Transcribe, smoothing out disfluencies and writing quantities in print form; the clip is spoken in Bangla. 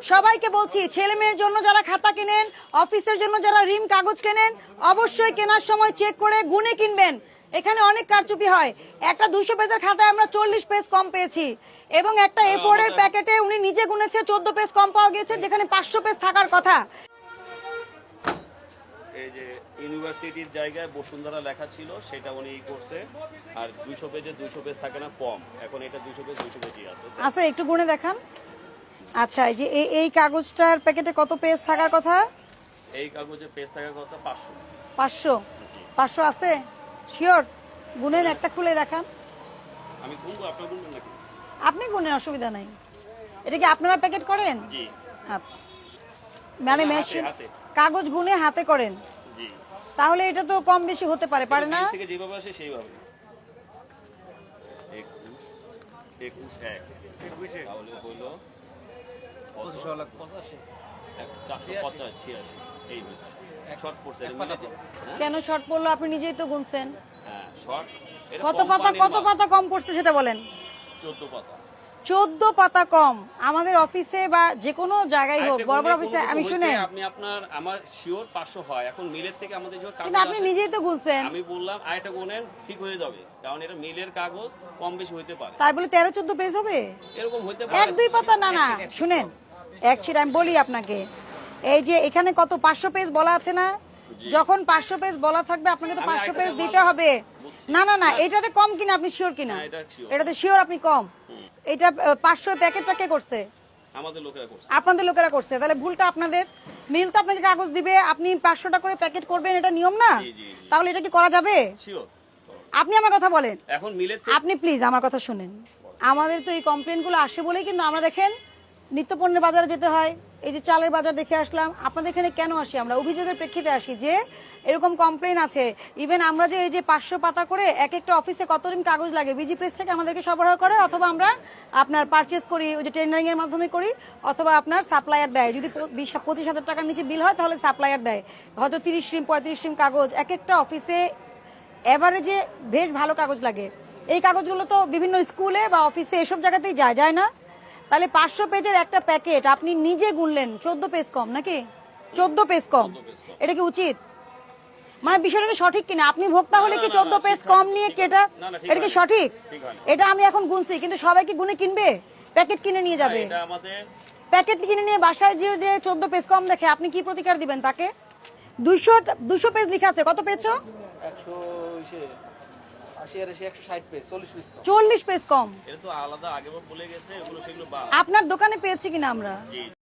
সবাইকে বলছি, ছেলে মেয়ের জন্য যারা খাতা কেনেন, অফিসের জন্য যারা রিম কাগজ কেনেন, অবশ্যই কেনার সময় চেক করে গুনে কিনবেন। এখানে অনেক কারচুপি হয়। একটা 200 পেজের খাতায় আমরা 40 পেজ কম পেয়েছি, এবং একটা A4 এর প্যাকেটে উনি নিজে গুনেছে 14 পেজ কম পাওয়া গেছে, যেখানে 500 পেজ থাকার কথা। এই যে ইউনিভার্সিটির জায়গায় বসুন্ধরা লেখা ছিল, সেটা উনি করছে। আর 200 পেজে 200 পেজ থাকে না, কম। এখন এটা 200 পেজ 200 পেজই আছে। আচ্ছা, একটু গুনে দেখান। আচ্ছা, এই যে এই কাগজটার প্যাকেটে কত পেজ থাকার কথা? এই কাগজে পেজ থাকার কথা 500। 500? 500 আছে? শিওর? গুনেন, একটা খুলে দেখান। আমি গুনবো, আপনার গুনবেন নাকি? আপনি গুনেন, অসুবিধা নাই। এটা কি আপনারা প্যাকেট করেন? জি। আচ্ছা, মানে মেশিন হাতে। কাগজ গুনে হাতে করেন? জি। তাহলে এটা তো কম বেশি হতে পারে না? থেকে যেভাবে আসে সেইভাবে। 21 21 1 তাহলে হলো 85 485 এই হয়েছে। শর্ট পড়ছে কেন শর্ট পড়লো? আপনি নিজেই তো গুনছেন। হ্যাঁ, শর্ট। কত পাতা কম পড়ছে সেটা বলেন। 14 পাতা। 14 পাতা কম। আমাদের অফিসে বা যে কোনো জায়গায় হোক, বড় বড় অফিসে, আমি শুনে আপনি আমার শিওর 500 হয়। এখন মিলের থেকে আমাদের যে কিন্তু আপনি নিজেই তো গুনছেন। আমি বললাম আরেকটা গুনেন, ঠিক হয়ে যাবে, কারণ এটা মিলের কাগজ, কম বেশি হতে পারে। তাই বলে 13-14 পেজ হবে? এরকম হতে পারে। 1-2 পাতা না, শুনেন, এক সেটা আমি বলি আপনাকে। এই যে এখানে কত 500 পেজ বলা আছে না? যখন 500 পেজ বলা থাকবে, আপনাকে তো 500 পেজ দিতে হবে। না, এটাতে কম কিনা আপনি শিওর কিনা? এটাতে শিওর আপনি কম। এটা 500 প্যাকেটটা কে করছে? আমাদের লোকেরা করছে। আপনাদের লোকেরা করছে। তাহলে ভুলটা আপনাদের। মিল তো আপনাকে কাগজ দিবে, আপনি 500টা করে প্যাকেট করবেন, এটা নিয়ম না? তাহলে এটা কি করা যাবে? শিওর। আপনি আমার কথা বলেন। এখন মিলের আপনি প্লিজ আমার কথা শুনেন। আমাদের তো এই কমপ্লেনগুলো আসে বলেই কিন্তু আমরা দেখেন নিত্যপণ্যের বাজারে যেতে হয়। এই যে চালের বাজার দেখে আসলাম। আপনাদের এখানে কেন আসি? আমরা অভিযোগের প্রেক্ষিতে আসি যে এরকম কমপ্লেন আছে। ইভেন আমরা যে এই যে 500 পাতা করে এক একটা অফিসে কত দিন কাগজ লাগে, বিজি প্রেস থেকে আমাদেরকে সরবরাহ করে, অথবা আমরা আপনার পারচেজ করি, ওই যে টেন্ডারিং এর মাধ্যমে করি, অথবা আপনার সাপ্লায়ার দেয়। যদি 25,000 টাকার নিচে বিল হয় তাহলে সাপ্লায়ার দেয়। হয়তো 30 রিম 35 রিম কাগজ এক একটা অফিসে এভারেজে বেশ ভালো কাগজ লাগে। এই কাগজগুলো তো বিভিন্ন স্কুলে বা অফিসে এসব জায়গাতেই যায় না? তাহলে 500 পেজের একটা প্যাকেট আপনি নিজে গুনলেন 14 পেজ কম নাকি? 14 পেজ কম। এটা কি উচিত? মানে বিষয়টা কি সঠিক কিনা? আপনি ভোক্তা হলে কি 14 পেজ কম নিয়ে কি এটা কি সঠিক? এটা আমি এখন গুনছি, কিন্তু সবাই কি গুনে কিনবে? প্যাকেট কিনে নিয়ে যাবে। প্যাকেট কিনে নিয়ে বাসায় যে 14 পেজ কম দেখে আপনি কি প্রতিকার দিবেন তাকে? 200 পেজ লেখা আছে, কত পেজ? 40 পেজ কম। এটা তো আলাদা আগেবার বলে গেছে, এগুলো সেগুলো আপনার দোকানে পেয়েছি কিনা আমরা?